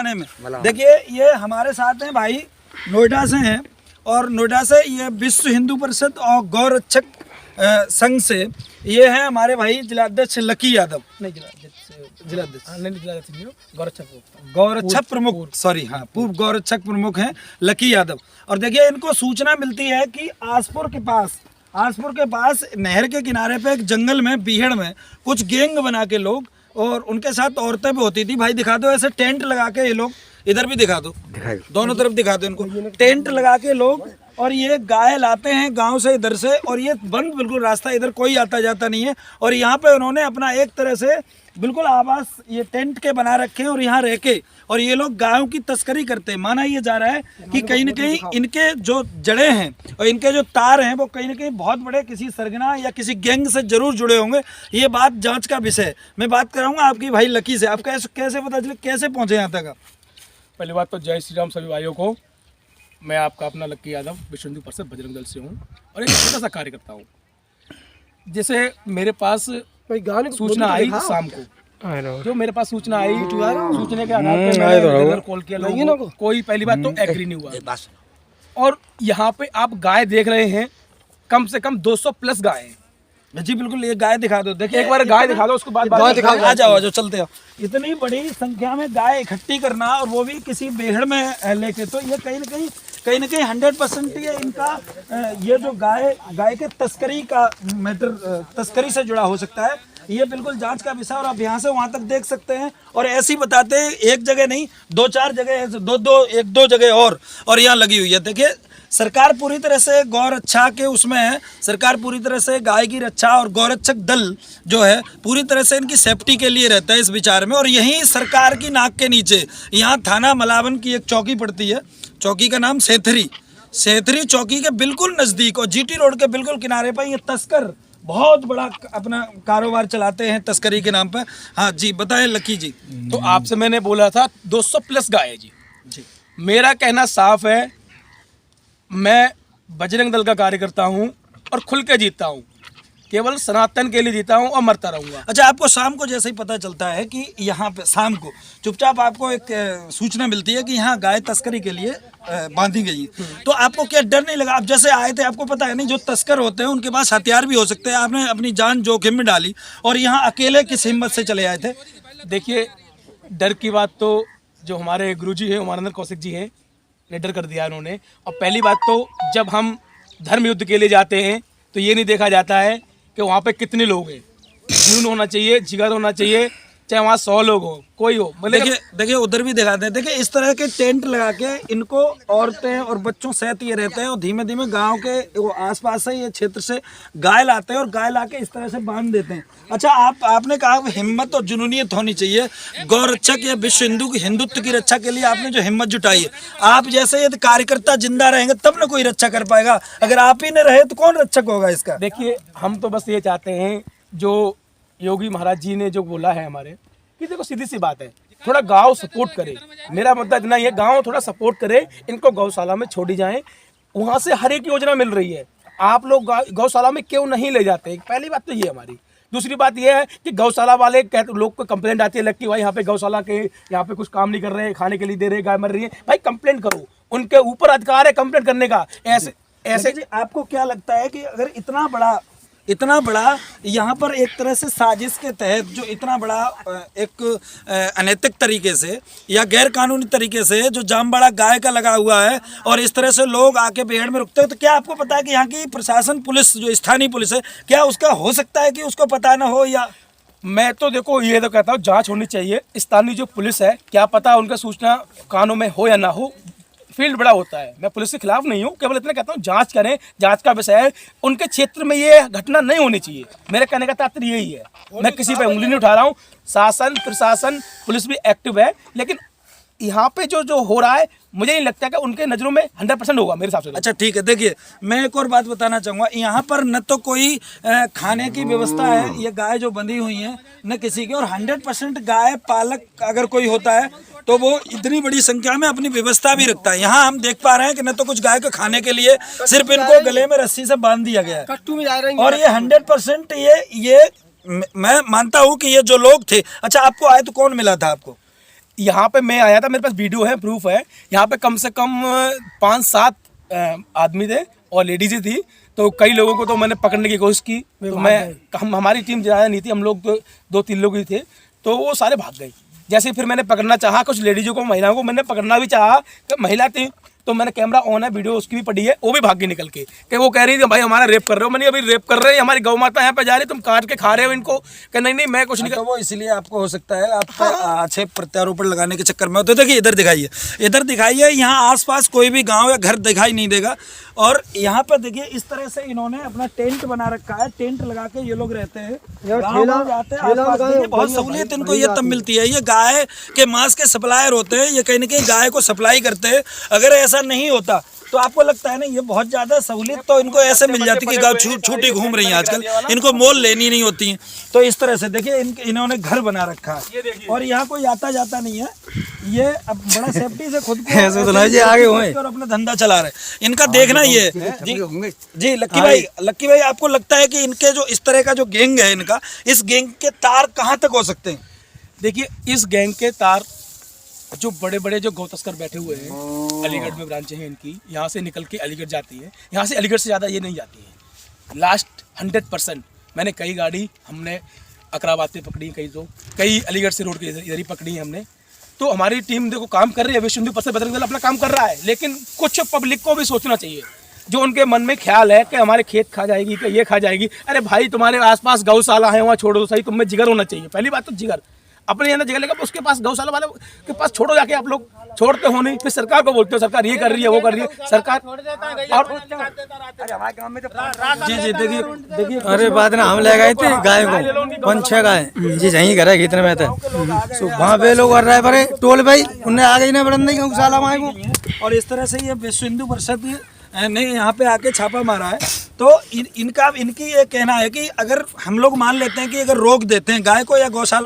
थाने में। देखिए ये हमारे साथ हैं भाई, नोएडा से हैं, और नोएडा से ये विश्व हिंदू परिषद और गौ रक्षक संघ से ये है हमारे भाई जिलाध्यक्ष लकी यादव, नहीं जिलाध्यक्ष गौरक्षक प्रमुख, सॉरी हाँ, पूर्व गौरक्षक प्रमुख हैं लकी यादव। और देखिए इनको सूचना मिलती है कि आसपुर के पास नहर के किनारे पे एक जंगल में बीहड़ में कुछ गैंग बना के लोग, और उनके साथ औरतें भी होती थी। भाई दिखा दो, ऐसे टेंट लगा के ये लोग, इधर भी दिखा दो, दोनों तरफ दिखा दो इनको, टेंट लगा के लोग, और ये गाय लाते हैं गांव से इधर से, और ये बंद बिल्कुल रास्ता, इधर कोई आता जाता नहीं है। और यहाँ पे उन्होंने अपना एक तरह से बिल्कुल आवास ये टेंट के बना रखे हैं, और यहाँ रह के और ये लोग गायों की तस्करी करते हैं। माना ये जा रहा है कि कहीं न कहीं इनके जो जड़ें हैं और इनके जो तार हैं वो कहीं न कहीं बहुत बड़े किसी सरगना या किसी गैंग से जरूर जुड़े होंगे। ये बात जांच का विषय है। मैं बात कराऊंगा आपकी भाई लकी से, आप कैसे पता चले, कैसे पहुंचे यहाँ तक आप? पहली बात तो जय श्री राम सभी भाइयों को। मैं आपका अपना लक्की यादव विश्व हिंदू परिषद बजरंग दल से हूँ और एक छोटा सा कार्य करता हूँ। जैसे मेरे पास सूचना आई शाम को, जो मेरे पास सूचना आई, सूचने के आधार पर मैंने कॉल किया, लोगों को कोई पहली बात तो एग्री नहीं हुआ। और यहाँ पे आप गाय देख रहे हैं, कम से कम 200 प्लस गाय हैं जी। बिल्कुल, ये गाय दिखा दो, देखिए एक बार गाय दिखा दो, उसके बाद आ जाओ चलते हो। इतनी बड़ी संख्या में गाय इकट्ठी करना और वो भी किसी बेहड़ में लेके, तो ये कहीं न कहीं 100% ये इनका ये जो गाय के तस्करी का मैटर, तस्करी से जुड़ा हो सकता है। ये बिल्कुल जांच का विषय, और आप यहाँ से वहां तक देख सकते हैं। और ऐसी बताते हैं, एक जगह नहीं, 2-4 जगह, एक दो जगह और यहाँ लगी हुई है। देखिए सरकार पूरी तरह से गौ रक्षा के उसमें है, सरकार पूरी तरह से गाय की रक्षा और गौरक्षक दल जो है पूरी तरह से इनकी सेफ्टी के लिए रहता है इस विचार में। और यहीं सरकार की नाक के नीचे यहाँ थाना मलावन की एक चौकी पड़ती है, चौकी का नाम सेथरी चौकी के बिल्कुल नज़दीक और जीटी रोड के बिल्कुल किनारे पर ये तस्कर बहुत बड़ा अपना कारोबार चलाते हैं तस्करी के नाम पर। हाँ जी, बताएं लकी जी। तो आपसे मैंने बोला था 200 प्लस गाय है जी। मेरा कहना साफ है, मैं बजरंग दल का कार्य करता हूं और खुल के जीतता हूं, केवल सनातन के लिए जीता हूं और मरता रहूंगा। अच्छा, आपको शाम को जैसे ही पता चलता है कि यहाँ पे शाम को चुपचाप आपको एक सूचना मिलती है कि यहाँ गाय तस्करी के लिए बांधी गई, तो आपको क्या डर नहीं लगा? आप जैसे आए थे, आपको पता है नहीं जो तस्कर होते हैं उनके पास हथियार भी हो सकते हैं, आपने अपनी जान जोखिम में डाली और यहाँ अकेले किस हिम्मत से चले आए थे? देखिए, डर की बात तो जो हमारे गुरुजी हैं उमानंद कौशिक जी हैं, ने डर कर दिया उन्होंने। और पहली बात तो जब हम धर्म युद्ध के लिए जाते हैं तो ये नहीं देखा जाता है कि वहाँ पे कितने लोग हैं। जुनून होना चाहिए, जिगर होना चाहिए, चाहे वहाँ 100 लोग हो, कोई हो। देखिए उधर भी दिखाते हैं। देखिए इस तरह के टेंट लगा के इनको औरतें और बच्चों सहित ये रहते हैं और धीमे धीमे गांव के वो आसपास से ये क्षेत्र से गाय लाते हैं और गाय लाके इस तरह से बांध देते हैं। अच्छा, आपने कहा हिम्मत और जुनूनियत होनी चाहिए। गौरक्षक या विश्व हिंदुत्व की रक्षा के लिए आपने जो हिम्मत जुटाई है, आप जैसे यदि कार्यकर्ता जिंदा रहेंगे तब ना कोई रक्षा कर पाएगा। अगर आप ही न रहे तो कौन रक्षक होगा इसका? देखिए, हम तो बस ये चाहते हैं, जो योगी महाराज जी ने जो बोला है हमारे, कि देखो सीधी सी बात है, थोड़ा गांव सपोर्ट करे। मेरा मुद्दा इतना ही है, गांव थोड़ा सपोर्ट करे, इनको गौशाला में छोड़ी जाएं, वहां से हर एक योजना मिल रही है। आप लोग गौशाला में क्यों नहीं ले जाते? पहली बात तो ये हमारी। दूसरी बात ये है कि गौशाला वाले लोग को कंप्लेंट आती है, लगती है भाई यहाँ पे गौशाला के यहाँ पे कुछ काम नहीं कर रहे हैं, खाने के लिए दे रहे, गाय मर रही है। भाई कंप्लेंट करो, उनके ऊपर अधिकार है कंप्लेंट करने का। ऐसे आपको क्या लगता है कि अगर इतना बड़ा यहाँ पर एक तरह से साजिश के तहत जो इतना बड़ा एक अनैतिक तरीके से या गैर कानूनी तरीके से जो जामबाड़ा गाय का लगा हुआ है और इस तरह से लोग आके बेहड़ में रुकते हैं, तो क्या आपको पता है कि यहाँ की प्रशासन पुलिस जो स्थानीय पुलिस है, क्या उसका हो सकता है कि उसको पता ना हो? या मैं तो देखो ये तो कहता हूँ जांच होनी चाहिए। स्थानीय जो पुलिस है, क्या पता उनका सूचना कानों में हो या ना हो, फील्ड बड़ा होता है। मैं पुलिस के खिलाफ नहीं हूँ, केवल इतना कहता हूँ जांच करें, जांच का विषय है। उनके क्षेत्र में ये घटना नहीं होनी चाहिए, मेरे कहने का तात्पर्य यही है। मैं किसी पे उंगली नहीं उठा रहा हूँ, शासन प्रशासन पुलिस भी एक्टिव है, लेकिन यहाँ पे जो हो रहा है मुझे नहीं लगता कि उनके नज़रों में 100% होगा मेरे हिसाब से। अच्छा ठीक है, देखिए मैं एक और बात बताना चाहूँगा, यहाँ पर न तो कोई खाने की व्यवस्था है, ये गाय जो बंधी हुई है न किसी की, और 100% गाय पालक अगर कोई होता है तो वो इतनी बड़ी संख्या में अपनी व्यवस्था भी रखता है। यहाँ हम देख पा रहे हैं कि न तो कुछ गाय को खाने के लिए सिर्फ इनको गले में रस्सी से बांध दिया गया है, और ये 100% ये मैं मानता हूँ कि ये जो लोग थे। अच्छा, आपको आए तो कौन मिला था आपको? यहाँ पे मैं आया था, मेरे पास वीडियो है, प्रूफ है। यहाँ पे कम से कम 5-7 आदमी थे और लेडीज थी। तो कई लोगों को तो मैंने पकड़ने की कोशिश की, तो हमारी टीम ज़्यादा नहीं थी, हम लोग तो 2-3 लोग ही थे, तो वो सारे भाग गए। जैसे फिर मैंने पकड़ना चाहा कुछ लेडीज़ों को, महिलाओं को मैंने पकड़ना भी चाहा, कि महिला थी, तो मैंने कैमरा ऑन है, वीडियो उसकी भी पड़ी है, वो भी भाग गई निकल के, कि वो कह रही थी भाई हमारा रेप कर रहे हो। मैंने अभी रेप कर रहे हैं, हमारी गौ माता यहाँ पे जा रही, तुम काट के खा रहे हो इनको, कि नहीं मैं कुछ नहीं तो वो इसलिए आपको हो सकता है आप अच्छे प्रत्यारोपण लगाने के चक्कर में। तो देखिए इधर दिखाइए, यहाँ आसपास कोई भी गांव या घर दिखाई नहीं देगा। और यहाँ पर देखिए इस तरह से इन्होंने अपना टेंट बना रखा है, टेंट लगा के ये लोग रहते हैं, गाँव जाते हैं आसपास। देखिए बहुत सहूलियत इनको ये तब मिलती है, ये गाय के मांस के सप्लायर होते हैं, ये कहीं ना कहीं गाय को सप्लाई करते हैं। अगर ऐसा नहीं होता तो आपको लगता है ना ये बहुत ज़्यादा सहूलियत तो इनको ऐसे मिल जाती कि गाय छूटी घूम रही हैं आजकल, इनको मोल लेनी नहीं होती हैं। तो इस तरह से देखिए इन्होंने घर बना रखा है और यहाँ कोई आता जाता नहीं है। ये अब बड़ा सेफ्टी से खुद को आगे हुए और अपना धंधा चला रहे हैं। इनका देखना ये जी लक्की भाई आपको लगता है कि इनके जो इस तरह का जो गैंग है इनका, इस गैंग के तार कहाँ तक हो सकते हैं? देखिए इस गैंग के तार जो बड़े बड़े जो गौ तस्कर बैठे हुए हैं, अलीगढ़ में ब्रांचें हैं इनकी, यहाँ से निकल के अलीगढ़ जाती है, यहाँ से अलीगढ़ से ज़्यादा ये नहीं जाती है। लास्ट 100% मैंने कई गाड़ी हमने अकराबाद पे पकड़ी, कई अलीगढ़ से रोड के इधर ही पकड़ी है हमने। तो हमारी टीम देखो काम कर रही है, विश्व हिंदू परिषद बजरंग दल अपना काम कर रहा है, लेकिन कुछ पब्लिक को भी सोचना चाहिए। जो उनके मन में ख्याल है कि हमारे खेत खा जाएगी, कि ये खा जाएगी, अरे भाई तुम्हारे आसपास गौशाला है, वहाँ छोड़ो तो सही, तुम में जिगर होना चाहिए। पहली बात तो जिगर, अपने यहाँ जगह लेगा, उसके पास गौशाला वाले के पास छोड़ो जाके। आप लोग छोड़ते हो नहीं, फिर सरकार को बोलते हो सरकार ये कर रही है, वो कर रही है सरकार। और जी देखिए अरे बाद में हम ले गए थे गाय को 5-6 गाय जी यहीं घर है कितने में थे वहाँ पे लोग कर रहे परे टोल भाई उन्हें आ गई ना बड़ंदी गौशाला वहाँ को। और इस तरह से ये विश्व हिंदू परिषद ने यहाँ पे आके छापा मारा है। तो इनकी ये कहना है कि अगर हम लोग मान लेते हैं कि अगर रोक देते हैं गाय को या गौशाला